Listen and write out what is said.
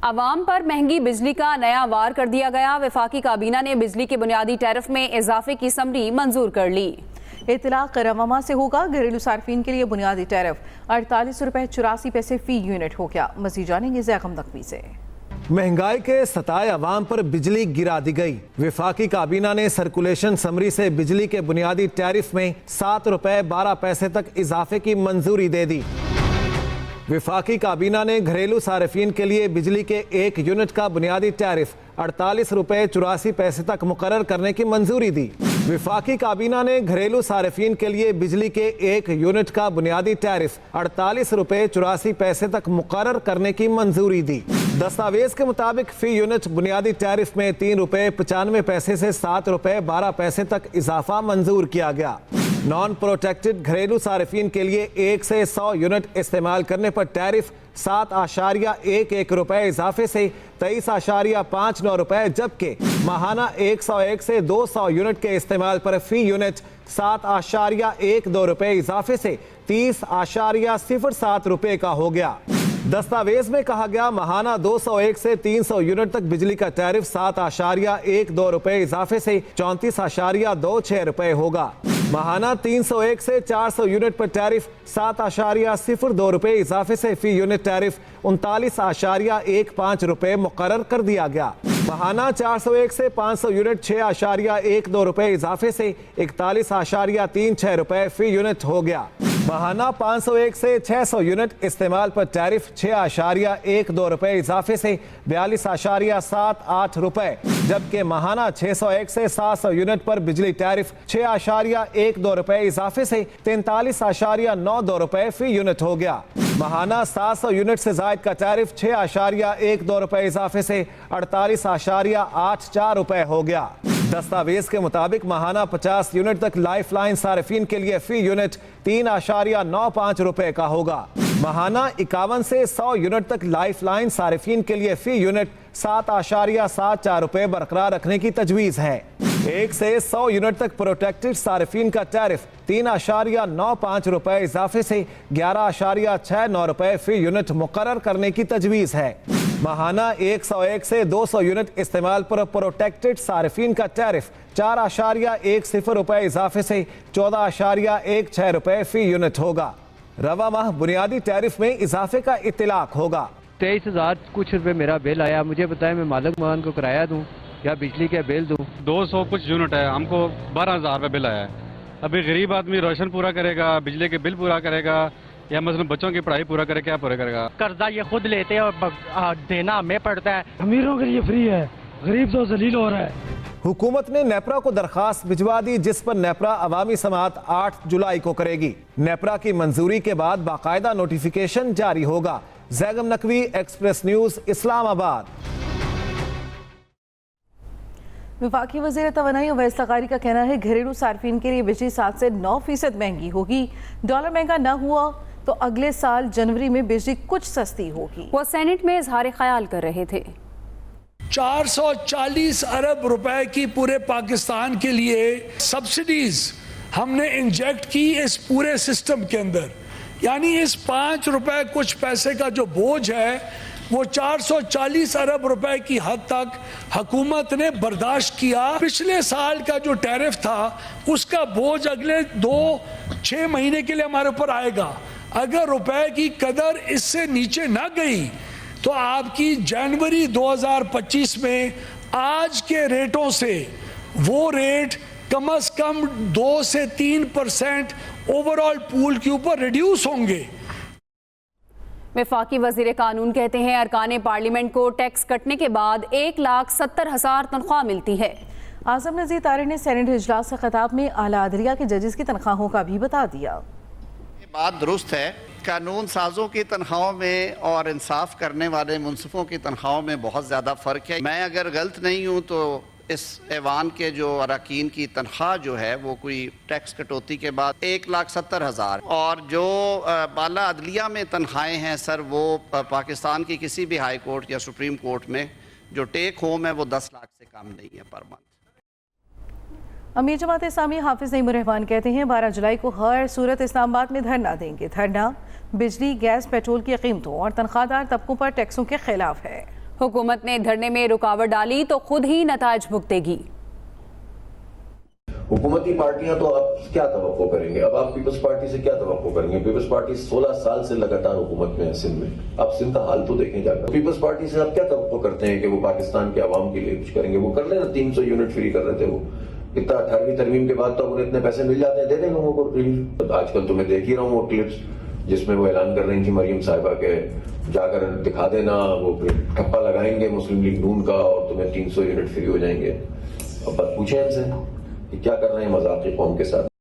आवाम पर महंगी बिजली का नया वार कर दिया गया। वफाकी काबीना ने बिजली के बुनियादी टैरिफ में इजाफे की समरी मंजूर कर ली। इतलाक रवामा से होगा। घरेलू सार्फिन के लिए बुनियादी टैरिफ 48 रुपये 84 पैसे फी यूनिट हो गया। मज़ीद जानेंगे ज़ैगम नकवी से। महंगाई के सताए अवाम पर बिजली गिरा दी गई। वफाकी काबीना ने सर्कुलेशन समरी से बिजली के बुनियादी टैरिफ में 7 रुपये 12 पैसे तक इजाफे की मंजूरी दे दी। वफाकी काबीना ने घरेलू सार्फिन के लिए बिजली के 1 यूनिट का बुनियादी टैरिफ 48 रुपये 84 पैसे तक मुकर्रर करने की मंजूरी दी। वफाकी काबीना ने घरेलू सार्फिन के लिए बिजली के 1 यूनिट का बुनियादी टैरिफ 48 रुपये 84 पैसे तक मुकर्रर करने की मंजूरी दी। दस्तावेज के मुताबिक फी यूनिट बुनियादी टैरिफ में 3 रुपये 95 पैसे से 7 रुपये 12 पैसे तक इजाफा मंजूर किया गया। नॉन प्रोटेक्टेड घरेलू सार्फिन के लिए 1 से 100 यूनिट इस्तेमाल करने पर टैरिफ 7.11 रुपये इजाफे से 23.59 रुपये, जबकि माहाना 101 से 200 यूनिट के इस्तेमाल पर फी यूनिट 7.12 रुपये इजाफे से 30.07 रुपये का हो गया। दस्तावेज में कहा गया माहाना 201 से 300 यूनिट तक बिजली का टैरिफ 7.12 रुपये इजाफे से 34.26 रुपये होगा। माहाना 301 से 400 यूनिट पर टैरिफ 7.02 रुपये इजाफे से फी यूनिट टैरिफ 39.15 रुपये मुकर्रर कर दिया गया। माहाना 401 से 500 यूनिट 6.12 रुपये इजाफे से 41.36 रुपये फी यूनिट हो गया। माहाना 501 से 600 यूनिट इस्तेमाल पर टैरिफ 6.12 रुपये इजाफे से 42.78 रुपये, जबकि माहाना 601 से 700 यूनिट पर बिजली टैरिफ 6.12 रुपये इजाफे से 43.92 रुपये फी यूनिट हो गया। माहाना 700 यूनिट से जायद का टैरिफ 6.12 रुपये इजाफे से 48.84 रुपये हो गया। दस्तावेज के मुताबिक माहाना 50 यूनिट तक लाइफ लाइन सार्फिन के लिए फी यूनिट 3.95 रुपये का होगा। माहाना 51 से 100 यूनिट तक लाइफ लाइन सार्फिन के लिए फी यूनिट 7.74 रुपये बरकरार रखने की तजवीज़ है। 1 से 100 यूनिट तक प्रोटेक्टेड सार्फिन का टैरिफ 3.95 रुपये इजाफे से 11.69 रुपये फी यूनिट मुकर्रर करने की तजवीज़ है। माहाना 101 से 200 यूनिट इस्तेमाल पर प्रोटेक्टेड सार्फिन का टैरिफ 4.10 रुपये इजाफे से 14.16 रुपये फी यूनिट होगा। रवा माह बुनियादी टैरिफ में इजाफे का इत्तलाक होगा। 23,000 कुछ रुपए मेरा बिल आया। मुझे बताया मैं मालिक मकान को किराया दूं या बिजली का बिल दूं। 200 कुछ यूनिट है, हमको 12,000 रुपये बिल आया है। अभी गरीब आदमी रोशन पूरा करेगा, बिजली के बिल पूरा करेगा या मतलब बच्चों की पढ़ाई पूरा करे, क्या पूरा करेगा? कर्जा ये खुद लेते हैं और देना हमें पड़ता है। अमीरों के लिए फ्री है, गरीब तो जलील हो रहा है। हुकूमत ने नेपरा को दरखास्त भिजवा दी, जिस पर नेपरा अवामी समाअत 8 जुलाई को करेगी। नेपरा की मंजूरी के बाद बाकायदा नोटिफिकेशन जारी होगा। Zaigham Naqvi, express news, Islamabad. वफाकी वज़ीर तवानाई अवैस लगारी का कहना है घरेलू सार्फिन के लिए बिजली 7 से 9% महंगी होगी। डॉलर महंगा न हुआ तो अगले साल जनवरी में बिजली कुछ सस्ती होगी। वो सेनेट में इजहार ख्याल कर रहे थे। 440 अरब रुपए की पूरे पाकिस्तान के लिए सब्सिडीज हमने इंजेक्ट की इस पूरे सिस्टम के अंदर, यानी इस 5 रुपए कुछ पैसे का जो बोझ है वो 440 अरब रुपए की हद तक हुकूमत ने बर्दाश्त किया। पिछले साल का जो टैरिफ था उसका बोझ अगले 2-6 महीने के लिए हमारे ऊपर आएगा। अगर रुपए की कदर इससे नीचे ना गई तो आपकी जनवरी 2025 में आज के रेटों से वो रेट कम से कम 2 से 3% ओवरऑल पूल के ऊपर रिड्यूस होंगे। वफाकी वजीर कानून कहते हैं अरकान पार्लियामेंट को टैक्स कटने के बाद 1,70,000 तनख्वाह मिलती है। आजम नज़ीर तारिक ने सेनेट इजलास से खिताब में आला अदलिया के जजेस की तनख्वाहों का भी बता दिया। बात दुरुस्त है, कानून साजों की तनख्वाहों में और इंसाफ करने वाले मुंसिफों की तनख्वाहों में बहुत ज़्यादा फ़र्क है। मैं अगर गलत नहीं हूँ तो इस ऐवान के जो अरकान की तनख्वाह जो है वो कोई टैक्स कटौती के बाद 1,70,000, और जो बाला अदलिया में तनख्वाहें हैं सर वो पाकिस्तान की किसी भी हाई कोर्ट या सुप्रीम कोर्ट में जो टेक होम है वो 10 लाख से कम नहीं है पर मंथ। अमीर जमात इस्लामी हाफिज नईमुर रहमान कहते हैं 12 जुलाई को हर सूरत इस्लामाबाद में धरना देंगे। धरना बिजली, गैस, पेट्रोल की कीमतों और तनख्वाहदार तबकों पर टैक्सों के खिलाफ है। हुकूमत ने धरने में रुकावट डाली तो खुद ही नताज भुगतेगी। हुकूमती पार्टियां तो आप क्या तवक्को करेंगे? अब आप पीपल्स पार्टी से क्या तवक्को करेंगे? पीपल्स पार्टी 16 साल से लगातार हुकूमत में है सिंध में। आप सिंध का हाल तो देखें जाकर। पीपल्स पार्टी से आप क्या तवक्को करते हैं कि वो पाकिस्तान के अवाम के लिए कुछ करेंगे? वो कर लेना, 300 यूनिट फ्री कर रहे थे वो। इतना 18वीं तरमीम के बाद तो उन्हें इतने पैसे मिल जाते हैं, दे दें लोगों को रिलीफ। आजकल तो मैं देख ही रहा हूँ वो क्लिप्स जिसमें वो ऐलान कर रही थी मरियम साहिबा के, जाकर दिखा देना, वो ठप्पा लगाएंगे मुस्लिम लीग नून का और तुम्हें 300 यूनिट फ्री हो जाएंगे। अब बात पूछे हमसे कि क्या कर रहे हैं मजाक की कौम के साथ।